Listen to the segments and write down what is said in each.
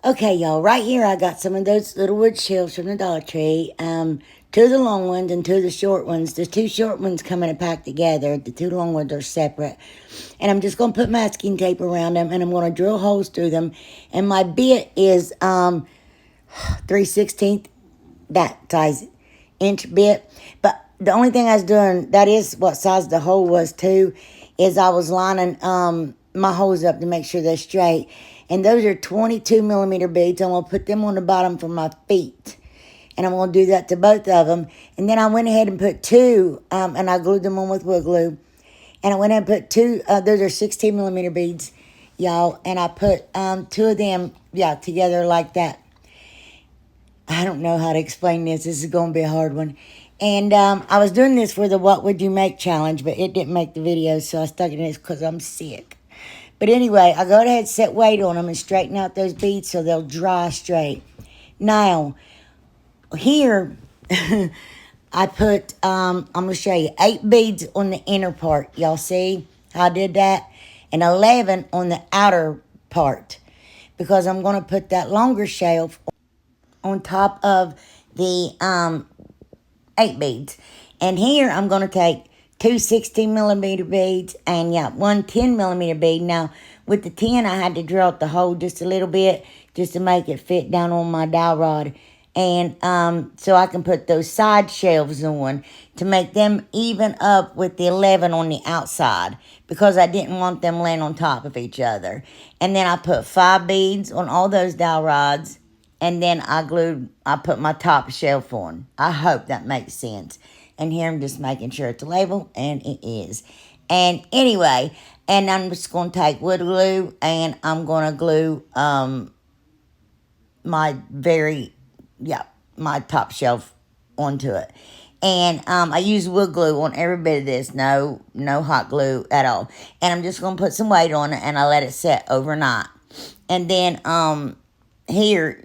Okay, y'all, right here I got some of those little wood shelves from the Dollar Tree. Two of the long ones and two of the short ones. The two short ones come in a pack together. The two long ones are separate. And I'm just going to put masking tape around them, and I'm going to drill holes through them. And my bit is 3/16 that size inch bit. But the only thing I was doing, that is what size the hole was too, is I was lining my holes up to make sure they're straight. And those are 22 millimeter beads. I'm going to put them on the bottom for my feet. And I'm going to do that to both of them. And then I went ahead and put two, and I glued them on with wood glue. And I went ahead and put two, those are 16 millimeter beads, y'all. And I put two of them, together like that. I don't know how to explain this. This is going to be a hard one. And I was doing this for the What Would You Make challenge, but it didn't make the video, so I stuck it in this because I'm sick. But anyway, I go ahead and set weight on them and straighten out those beads so they'll dry straight. Now, here, I put, I'm going to show you, 8 beads on the inner part. Y'all see how I did that? And 11 on the outer part. Because I'm going to put that longer shelf on top of the 8 beads. And here, I'm going to take two 16 millimeter beads and one 10 millimeter bead. Now with the 10 I had to drill out the hole just a little bit just to make it fit down on my dowel rod, and so I can put those side shelves on to make them even up with the 11 on the outside, because I didn't want them laying on top of each other. And then I put 5 beads on all those dowel rods, and then I put my top shelf on. I hope that makes sense. And here I'm just making sure it's a label, and it is. And anyway, and I'm just going to take wood glue, and I'm going to glue my top shelf onto it. And I use wood glue on every bit of this, no hot glue at all. And I'm just going to put some weight on it, and I let it set overnight. And then here...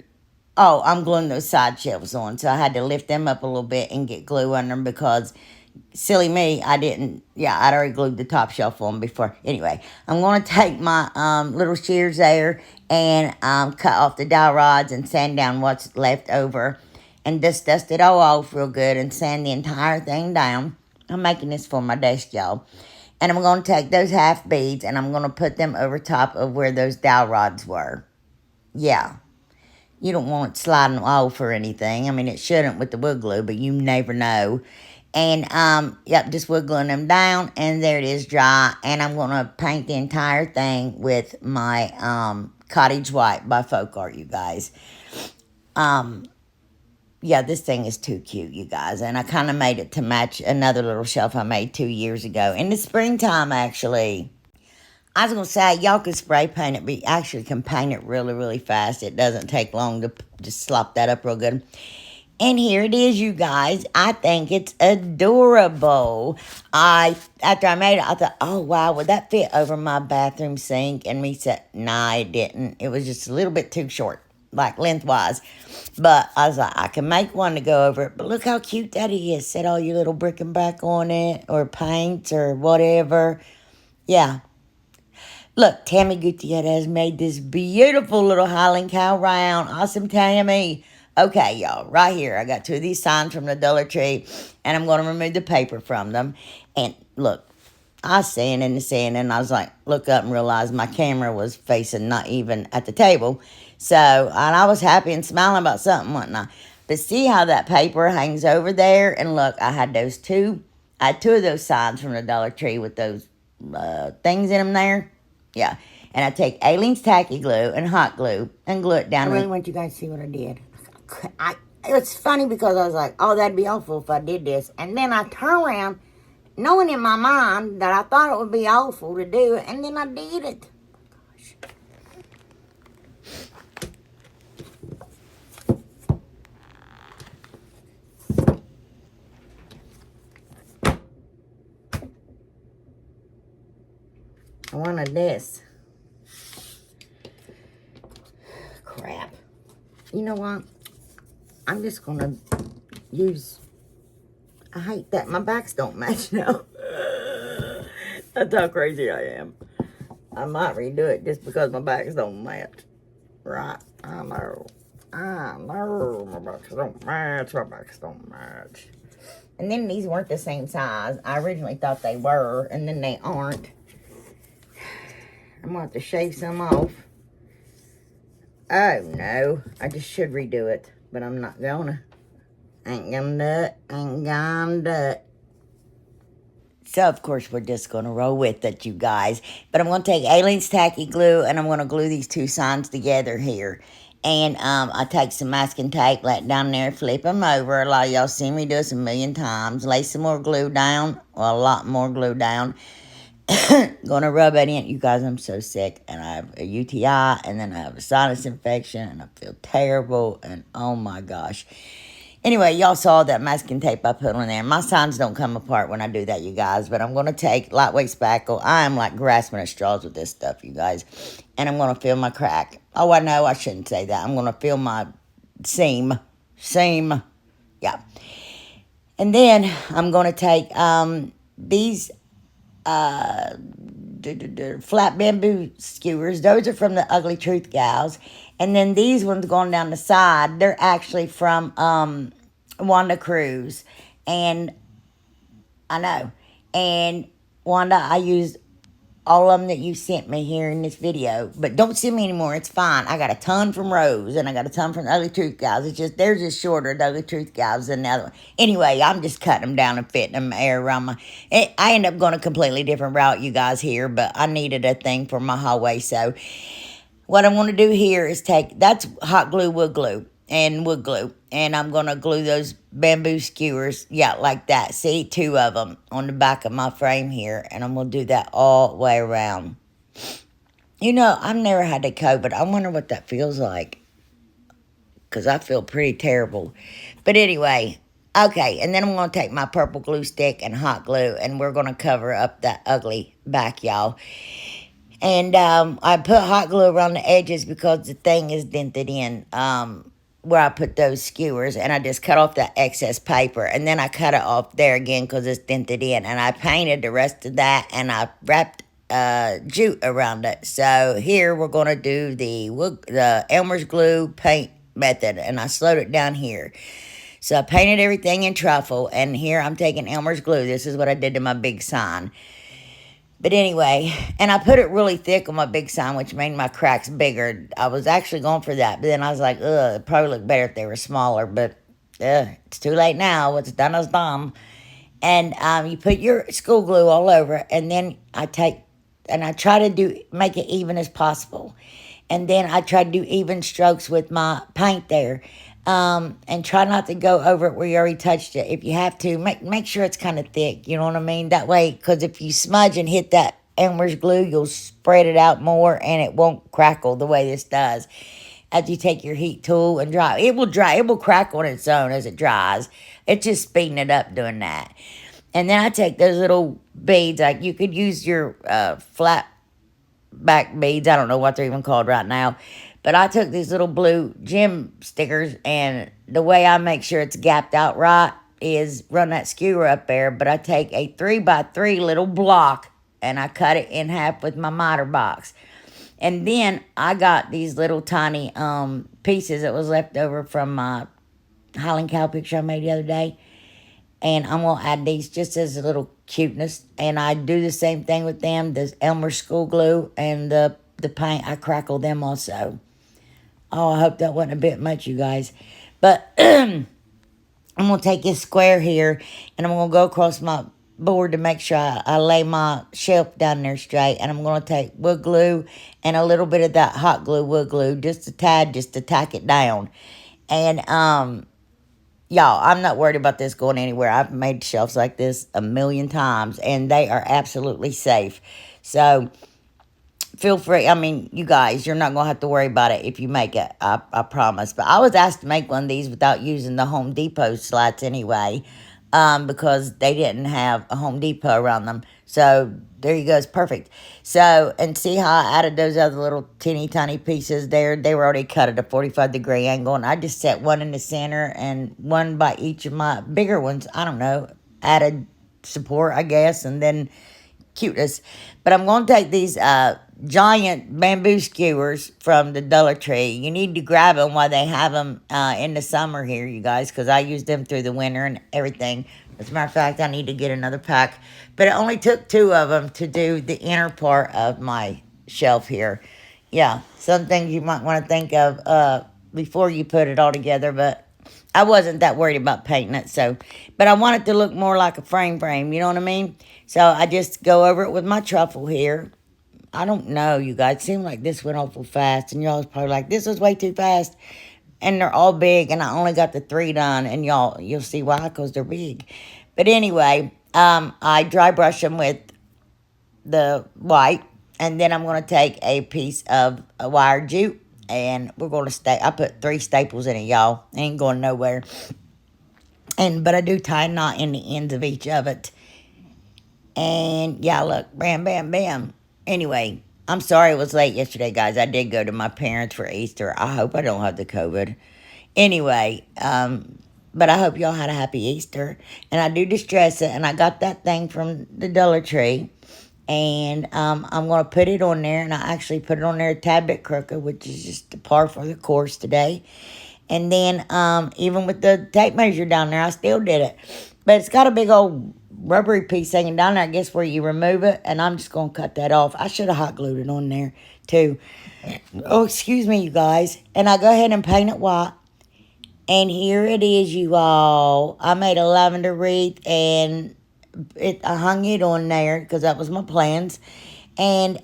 Oh, I'm gluing those side shelves on, so I had to lift them up a little bit and get glue on them because, silly me, I'd already glued the top shelf on before. Anyway, I'm going to take my little shears there and cut off the dowel rods and sand down what's left over and just dust it all off real good and sand the entire thing down. I'm making this for my desk, y'all. And I'm going to take those half beads and I'm going to put them over top of where those dowel rods were. Yeah. You don't want it sliding off or anything. I mean, it shouldn't with the wood glue, but you never know. And, just wood gluing them down, and there it is dry. And I'm going to paint the entire thing with my Cottage White by Folkart, you guys. This thing is too cute, you guys. And I kind of made it to match another little shelf I made 2 years ago. In the springtime, actually. I was going to say, y'all can spray paint it, but you actually can paint it really, really fast. It doesn't take long to just slop that up real good. And here it is, you guys. I think it's adorable. After I made it, I thought, oh, wow, would that fit over my bathroom sink? And me said, nah, it didn't. It was just a little bit too short, like lengthwise. But I was like, I can make one to go over it. But look how cute that is. Set all your little brick and back on it, or paints, or whatever. Yeah. Look, Tammy Gutierrez has made this beautiful little Highland cow round. Awesome, Tammy. Okay, y'all, right here, I got 2 of these signs from the Dollar Tree, and I'm going to remove the paper from them. And look, I was sanding and I was like, look up and realized my camera was facing not even at the table. So, and I was happy and smiling about something, wasn't I? But see how that paper hangs over there? And look, I had 2 of those signs from the Dollar Tree with those things in them there. Yeah, and I take Aleene's tacky glue and hot glue and glue it down. I really want you guys to see what I did. It's funny because I was like, oh, that'd be awful if I did this. And then I turn around, knowing in my mind that I thought it would be awful to do it, and then I did it. I wanted this. Crap. You know what? I'm just going to use... I hate that. My backs don't match now. That's how crazy I am. I might redo it just because my backs don't match. Right, I know. My box don't match. My box don't match. And then these weren't the same size. I originally thought they were, and then they aren't. I'm going to have to shave some off. Oh, no. I just should redo it, but I'm not gonna. Ain't gonna do it. Ain't gonna do it. So, of course, we're just going to roll with it, you guys. But I'm going to take Aleen's Tacky Glue, and I'm going to glue these two signs together here. And I take some masking tape, let it down there, flip them over. A lot of y'all seen me do this a million times. Lay some more glue down, well, a lot more glue down. Going to rub it in. You guys, I'm so sick. And I have a UTI, and then I have a sinus infection, and I feel terrible. And oh, my gosh. Anyway, y'all saw that masking tape I put on there. My signs don't come apart when I do that, you guys. But I'm going to take lightweight spackle. I am like grasping at straws with this stuff, you guys. And I'm going to fill my crack. Oh, I know I shouldn't say that. I'm going to fill my seam. Seam. Yeah. And then I'm going to take these flat bamboo skewers. Those are from the Ugly Truth Gals. And then these ones going down the side, they're actually from Wanda Cruz. And I know. And Wanda, I used all of them that you sent me here in this video. But don't send me anymore. It's fine. I got a ton from Rose. And I got a ton from the Ugly Truth Gals. It's just, they're just shorter, the Ugly Truth Gals, than the other one. Anyway, I'm just cutting them down and fitting them air around my... I end up going a completely different route, you guys, here. But I needed a thing for my hallway. So what I'm going to do here is take... That's hot glue, wood glue, and wood glue. And I'm going to glue those bamboo skewers, yeah, like that. See, 2 of them on the back of my frame here. And I'm going to do that all the way around. You know, I've never had the COVID. I wonder what that feels like. Because I feel pretty terrible. But anyway, okay. And then I'm going to take my purple glue stick and hot glue. And we're going to cover up that ugly back, y'all. And I put hot glue around the edges because the thing is dented in. Where I put those skewers, and I just cut off that excess paper, and then I cut it off there again because it's dented in, and I painted the rest of that, and I wrapped jute around it. So here we're going to do the Elmer's glue paint method, and I slowed it down here. So I painted everything in truffle, and here I'm taking Elmer's glue. This is what I did to my big sign. But anyway, and I put it really thick on my big sign, which made my cracks bigger. I was actually going for that, but then I was like, ugh, it'd probably look better if they were smaller. But it's too late now. What's done is done. And you put your school glue all over, and then I try to make it even as possible. And then I try to do even strokes with my paint there. And try not to go over it where you already touched it. If you have to, make sure it's kind of thick, you know what I mean? That way, because if you smudge and hit that Elmer's glue, you'll spread it out more and it won't crackle the way this does. As you take your heat tool and dry, it will crack on its own as it dries. It's just speeding it up doing that. And then I take those little beads, like you could use your flat back beads, I don't know what they're even called right now. But I took these little blue gem stickers, and the way I make sure it's gapped out right is run that skewer up there. But I take a 3x3 little block, and I cut it in half with my miter box. And then I got these little tiny pieces that was left over from my Highland cow picture I made the other day. And I'm going to add these just as a little cuteness. And I do the same thing with them, the Elmer school glue and the paint. I crackle them also. Oh, I hope that wasn't a bit much, you guys. But I'm going to take this square here, and I'm going to go across my board to make sure I lay my shelf down there straight. And I'm going to take wood glue and a little bit of that hot glue, wood glue, just a tad, just to tack it down. And, y'all, I'm not worried about this going anywhere. I've made shelves like this a million times, and they are absolutely safe. So feel free. I mean, you guys, you're not going to have to worry about it if you make it. I promise. But I was asked to make one of these without using the Home Depot slats anyway, because they didn't have a Home Depot around them. So there you go. It's perfect. So, and see how I added those other little teeny tiny pieces there? They were already cut at a 45-degree angle. And I just set one in the center and one by each of my bigger ones. I don't know. Added support, I guess. And then cuteness. But I'm going to take these giant bamboo skewers from the Dollar Tree. You need to grab them while they have them in the summer here, you guys, because I use them through the winter and everything. As a matter of fact, I need to get another pack. But it only took 2 of them to do the inner part of my shelf here. Yeah, some things you might want to think of before you put it all together, but I wasn't that worried about painting it, so. But I want it to look more like a frame, you know what I mean? So I just go over it with my truffle here. I don't know, you guys. It seemed like this went awful fast, and y'all was probably like, this was way too fast. And they're all big, and I only got the 3 done, and you'll see why, because they're big. But anyway, I dry brush them with the white, and then I'm going to take a piece of a wire jute, and we're going to I put 3 staples in it, y'all. Ain't going nowhere. But I do tie a knot in the ends of each of it. And yeah, look, bam, bam, bam. Anyway, I'm sorry it was late yesterday, guys. I did go to my parents for Easter. I hope I don't have the COVID. Anyway, but I hope y'all had a happy Easter. And I do distress it, and I got that thing from the Dollar Tree. And I'm going to put it on there, and I actually put it on there a tad bit crooked, which is just a par for the course today. And then even with the tape measure down there, I still did it. But it's got a big old rubbery piece hanging down there, I guess, where you remove it. And I'm just going to cut that off. I should have hot glued it on there, too. Oh, excuse me, you guys. And I go ahead and paint it white. And here it is, you all. I made a lavender wreath, and I hung it on there because that was my plans. And,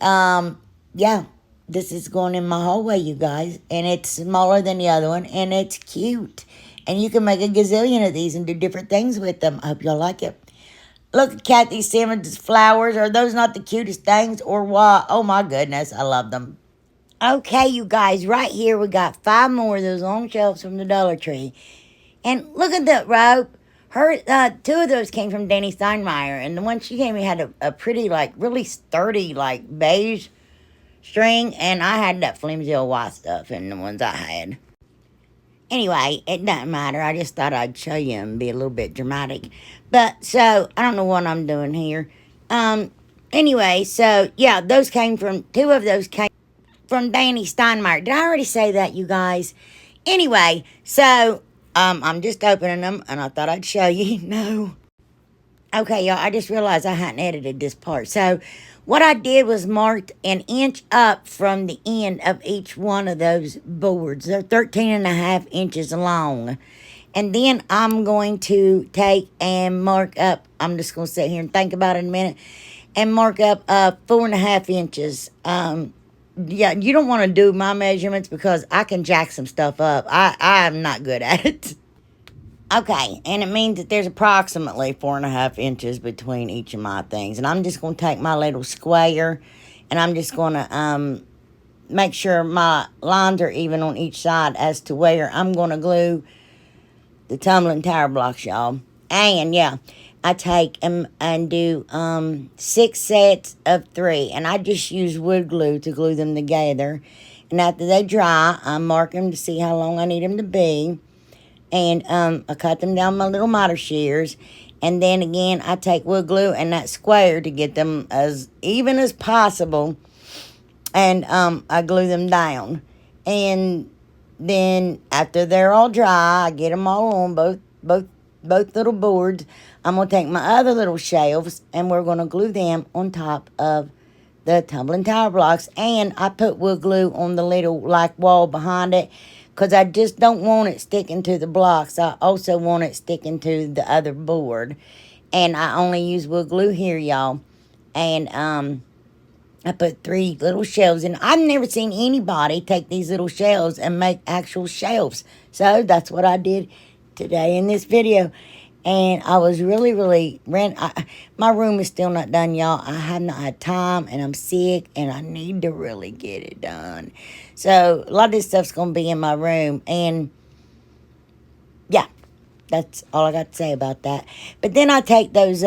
yeah, this is going in my hallway, you guys. And it's smaller than the other one, and it's cute. And you can make a gazillion of these and do different things with them. I hope y'all like it. Look at Kathy Simmons' flowers. Are those not the cutest things or what? Oh, my goodness. I love them. Okay, you guys. Right here, we got 5 more of those long shelves from the Dollar Tree. And look at that rope. 2 of those came from Danny Steinmeier. And the one she gave me had a pretty, like, really sturdy, like, beige string. And I had that flimsy old white stuff in the ones I had. Anyway, it doesn't matter. I just thought I'd show you and be a little bit dramatic. But, so, I don't know what I'm doing here. Anyway, so, yeah, 2 of those came from Danny Steinmeier. Did I already say that, you guys? Anyway, so, I'm just opening them, and I thought I'd show you. No. Okay, y'all, I just realized I hadn't edited this part. So, what I did was marked 1 inch up from the end of each one of those boards. They're 13.5 inches long. And then I'm going to take and mark up, I'm just going to sit here and think about it in a minute, and mark up 4.5 inches. Yeah, you don't want to do my measurements because I can jack some stuff up. I'm not good at it. Okay, and it means that there's approximately 4.5 inches between each of my things. And I'm just going to take my little square, and I'm just going to make sure my lines are even on each side as to where I'm going to glue the tumbling tower blocks, y'all. And, yeah, I take and do 6 sets of 3. And I just use wood glue to glue them together. And after they dry, I mark them to see how long I need them to be. And I cut them down with my little miter shears. And then again, I take wood glue and that square to get them as even as possible. And I glue them down. And then after they're all dry, I get them all on both little boards. I'm going to take my other little shelves and we're going to glue them on top of the tumbling tower blocks. And I put wood glue on the little like wall behind it, because I just don't want it sticking to the blocks. I also want it sticking to the other board. And I only use wood glue here, y'all. And I put 3 little shelves in. I've never seen anybody take these little shelves and make actual shelves. So that's what I did today in this video. And I was really, my room is still not done, y'all. I have not had time, and I'm sick, and I need to really get it done. So, a lot of this stuff's going to be in my room, and, yeah, that's all I got to say about that. But then I take those,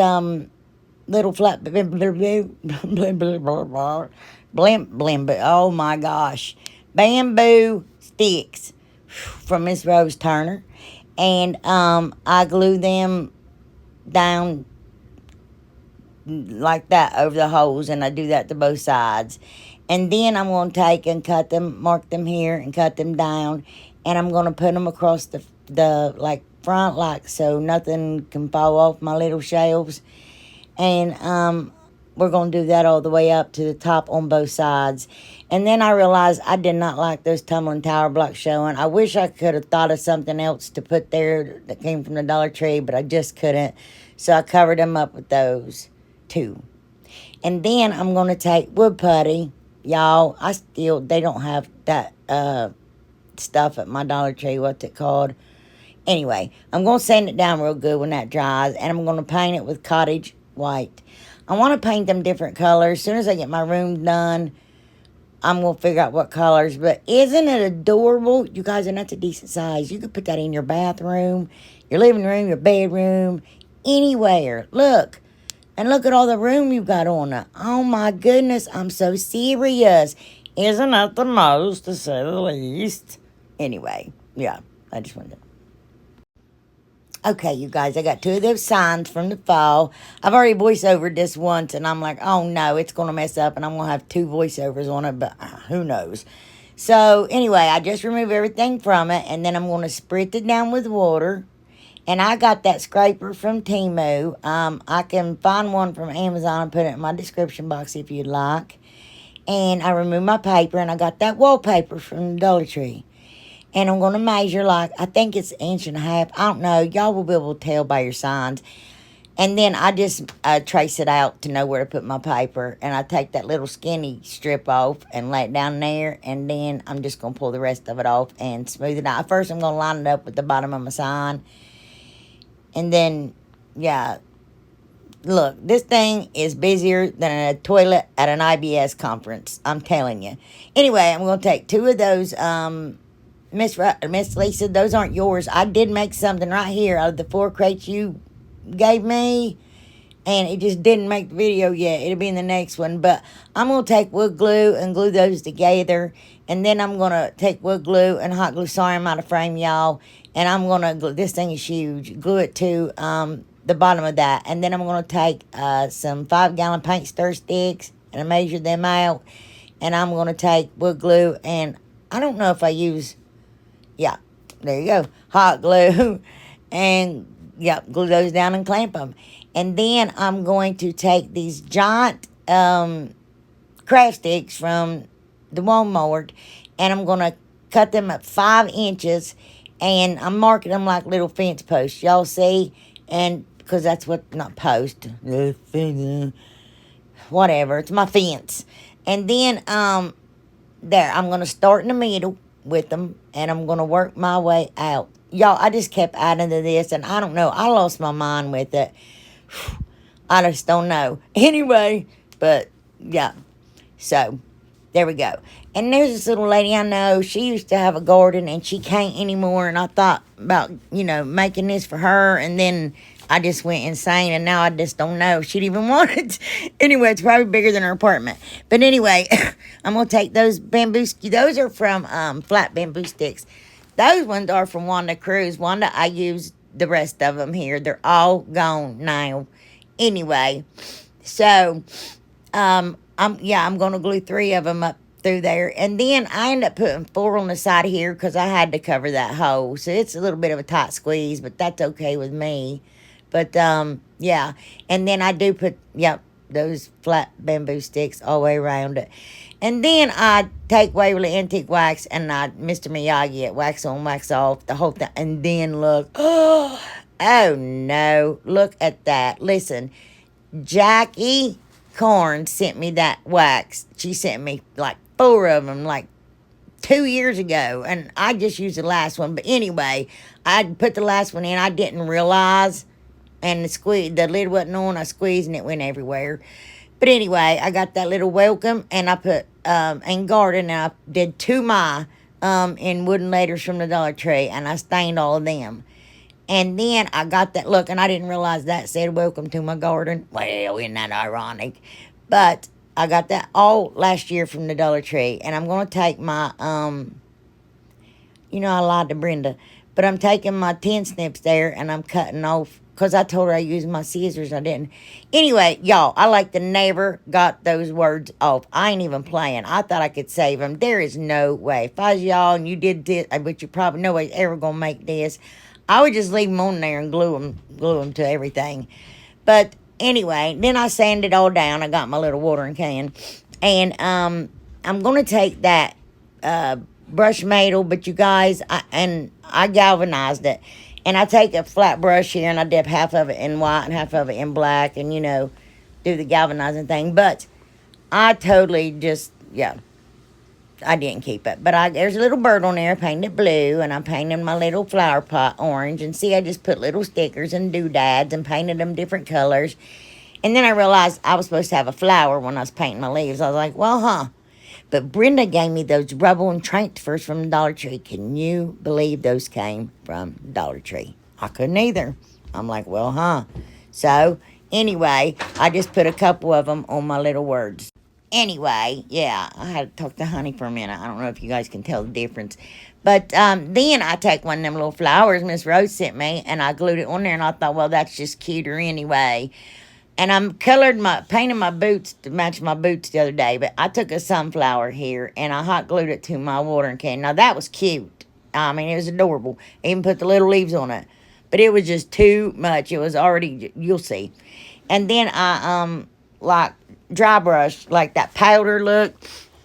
little flat, oh my gosh, bamboo sticks from Miss Rose Turner. And I glue them down like that over the holes, and I do that to both sides. And then I'm going to take and cut them, mark them here and cut them down. And I'm going to put them across the like front, like so nothing can fall off my little shelves. And we're going to do that all the way up to the top on both sides. And then I realized I did not like those tumbling tower blocks showing. I wish I could have thought of something else to put there that came from the Dollar Tree, but I just couldn't. So I covered them up with those too. And then I'm going to take wood putty. Y'all, they don't have that stuff at my Dollar Tree. What's it called? Anyway, I'm going to sand it down real good when that dries. And I'm going to paint it with Cottage white. I want to paint them different colors. As soon as I get my room done, I'm going to figure out what colors. But isn't it adorable? You guys, and that's a decent size. You could put that in your bathroom, your living room, your bedroom, anywhere. Look. And look at all the room you've got on it. Oh, my goodness. I'm so serious. Isn't that the most, to say the least? Anyway, yeah. I just wanted to... Okay, you guys, I got 2 of those signs from the fall. I've already voiceovered this once, and I'm like, oh, no, it's going to mess up, and I'm going to have 2 voiceovers on it, but who knows. So, anyway, I just remove everything from it, and then I'm going to spritz it down with water. And I got that scraper from Temu. I can find one from Amazon and put it in my description box if you'd like. And I removed my paper, and I got that wallpaper from the Dollar Tree. And I'm going to measure, like, I think it's 1.5 inches. I don't know. Y'all will be able to tell by your signs. And then I just trace it out to know where to put my paper. And I take that little skinny strip off and lay it down there. And then I'm just going to pull the rest of it off and smooth it out. First, I'm going to line it up with the bottom of my sign. And then, yeah, look, this thing is busier than a toilet at an IBS conference. I'm telling you. Anyway, I'm going to take 2 of those, Miss Lisa, those aren't yours. I did make something right here out of the 4 crates you gave me, and it just didn't make the video yet. It'll be in the next one, but I'm going to take wood glue and glue those together, and then I'm going to take wood glue and hot glue. Sorry, I'm out of frame, y'all, and I'm going to glue, this thing is huge, glue it to the bottom of that, and then I'm going to take some 5-gallon paint stir sticks, and I measure them out, and I'm going to take wood glue, and I don't know if I use... Yeah, there you go. Hot glue. And, yeah, glue those down and clamp them. And then I'm going to take these giant craft sticks from the Walmart. And I'm going to cut them at 5 inches. And I'm marking them like little fence posts. Y'all see? And, because that's what, not post. Whatever. It's my fence. And then, there, I'm going to start in the middle with them, and I'm going to work my way out. Y'all, I just kept adding to this, and I don't know. I lost my mind with it. I just don't know. Anyway, but, yeah. So, there we go. And there's this little lady I know. She used to have a garden, and she can't anymore, and I thought about, making this for her, and then I just went insane, and now I just don't know if she'd even want it. Anyway, it's probably bigger than her apartment. But anyway, I'm going to take those bamboo... Those are from flat bamboo sticks. Those ones are from Wanda Cruz. Wanda, I used the rest of them here. They're all gone now. Anyway, so, I'm going to glue 3 of them up through there. And then I end up putting 4 on the side here because I had to cover that hole. So it's a little bit of a tight squeeze, but that's okay with me. But, yeah. And then I do put, those flat bamboo sticks all the way around it. And then I take Waverly Antique Wax and I Mr. Miyagi it, wax on, wax off, the whole thing. And then look, oh no, look at that. Listen, Jackie Corn sent me that wax. She sent me like 4 of them, like 2 years ago. And I just used the last one. But anyway, I put the last one in. I didn't realize. And the lid wasn't on. I squeezed and it went everywhere. But anyway, I got that little welcome. And I put, and garden. And I did 2 in wooden letters from the Dollar Tree. And I stained all of them. And then I got that look. And I didn't realize that said welcome to my garden. Well, isn't that ironic? But I got that all last year from the Dollar Tree. And I'm going to take my, I lied to Brenda. But I'm taking my 10 snips there and I'm cutting off because I told her I used my scissors. I didn't. Anyway, y'all, I like to never got those words off. I ain't even playing. I thought I could save them. There is no way. If I was y'all and you did this, but you probably no way ever going to make this, I would just leave them on there and glue them to everything. But anyway, then I sanded it all down. I got my little watering can. And I'm going to take that brush madle, but you guys, I galvanized it. And I take a flat brush here and I dip half of it in white and half of it in black and, do the galvanizing thing. But I totally just, yeah, I didn't keep it. But there's a little bird on there, I painted blue, and I painted my little flower pot orange. And see, I just put little stickers and doodads and painted them different colors. And then I realized I was supposed to have a flower when I was painting my leaves. I was like, well, But Brenda gave me those rubble and transfers from the Dollar Tree. Can you believe those came from Dollar Tree? I couldn't either. I'm like, well, So, anyway, I just put a couple of them on my little words. Anyway, yeah, I had to talk to Honey for a minute. I don't know if you guys can tell the difference. But then I take one of them little flowers Miss Rose sent me, and I glued it on there, and I thought, well, that's just cuter anyway. And I'm painting my boots to match my boots the other day. But I took a sunflower here and I hot glued it to my watering can. Now that was cute. I mean, it was adorable. I even put the little leaves on it. But it was just too much. It was already, you'll see. And then I, like, dry brush, like that powder look.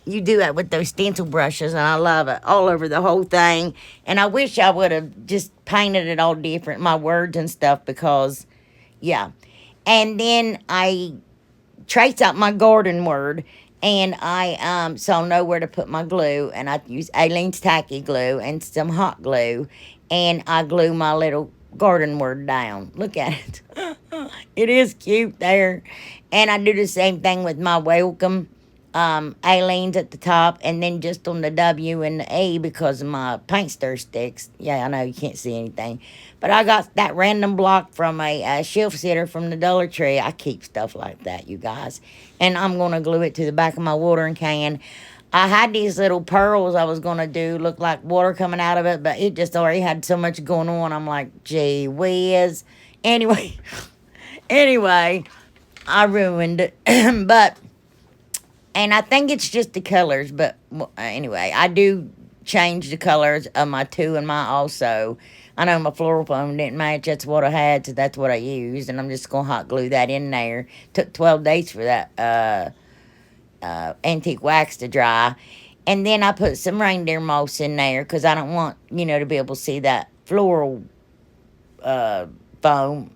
You do that with those stencil brushes, and I love it. All over the whole thing. And I wish I would have just painted it all different, my words and stuff, because, yeah. And then I traced out my garden word, and I so I know where to put my glue. And I use Aleene's tacky glue and some hot glue, and I glue my little garden word down. Look at it. It is cute there. And I do the same thing with my welcome. Aleene's at the top, and then just on the W and the A because of my paint stir sticks. Yeah, I know you can't see anything. But I got that random block from a shelf sitter from the Dollar Tree. I keep stuff like that, you guys. And I'm going to glue it to the back of my watering can. I had these little pearls I was going to do, look like water coming out of it, but it just already had so much going on. I'm like, gee whiz. Anyway, I ruined it. But... And I think it's just the colors, but anyway, I do change the colors of my 2 and my also. I know my floral foam didn't match. That's what I had, so that's what I used. And I'm just going to hot glue that in there. Took 12 days for that antique wax to dry. And then I put some reindeer moss in there because I don't want, to be able to see that floral foam.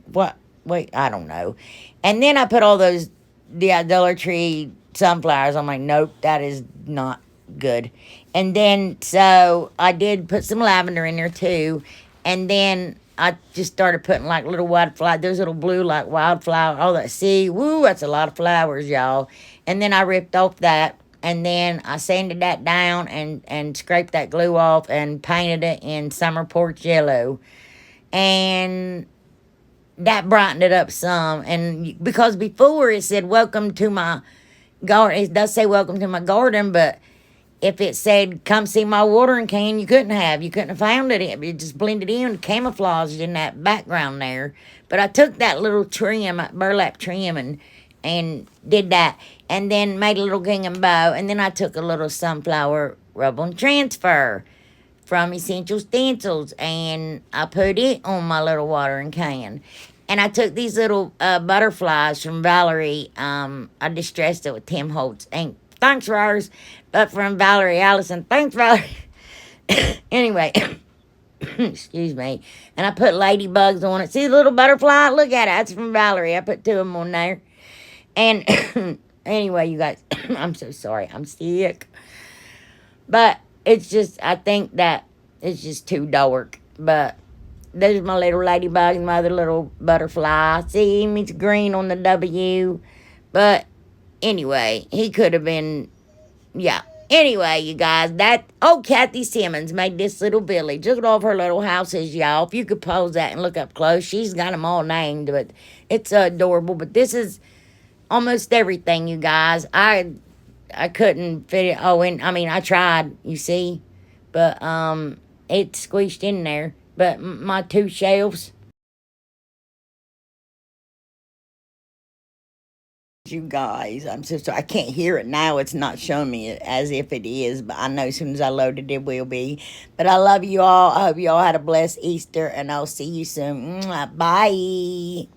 Wait, I don't know. And then I put all those Dollar Tree sunflowers. I'm like, nope, that is not good. And then so I did put some lavender in there too, and then I just started putting like little wildflower, those little blue like wildflower, all that. See, woo, that's a lot of flowers, y'all. And then I ripped off that, and then I sanded that down and scraped that glue off and painted it in summer porch yellow, and that brightened it up some. And because before it said welcome to my garden, it does say welcome to my garden, but if it said come see my watering can, you couldn't have found it. It just blended in, camouflaged in that background there. But I took that little trim, burlap trim, and did that, and then made a little gingham bow, and then I took a little sunflower rubble and transfer from Essential Stencils, and I put it on my little watering can. And I took these little butterflies from Valerie. I distressed it with Tim Holtz ink. Thanks, Rose. But from Valerie Allison. Thanks, Valerie. Anyway, excuse me. And I put ladybugs on it. See the little butterfly? Look at it. That's from Valerie. I put 2 of them on there. And anyway, you guys, I'm so sorry. I'm sick. But it's just, I think that it's just too dark. But there's my little ladybug and my other little butterfly. See, it's green on the W. But anyway, he could have been, yeah. Anyway, you guys, Kathy Simmons made this little village. Look at all of her little houses, y'all. If you could pause that and look up close. She's got them all named, but it's adorable. But this is almost everything, you guys. I couldn't fit it. I tried, you see. But it's squeezed in there. but my 2 shelves. You guys, I'm so sorry. I can't hear it now. It's not showing me it as if it is, but I know as soon as I load it, it will be. But I love you all. I hope you all had a blessed Easter, and I'll see you soon. Mwah. Bye.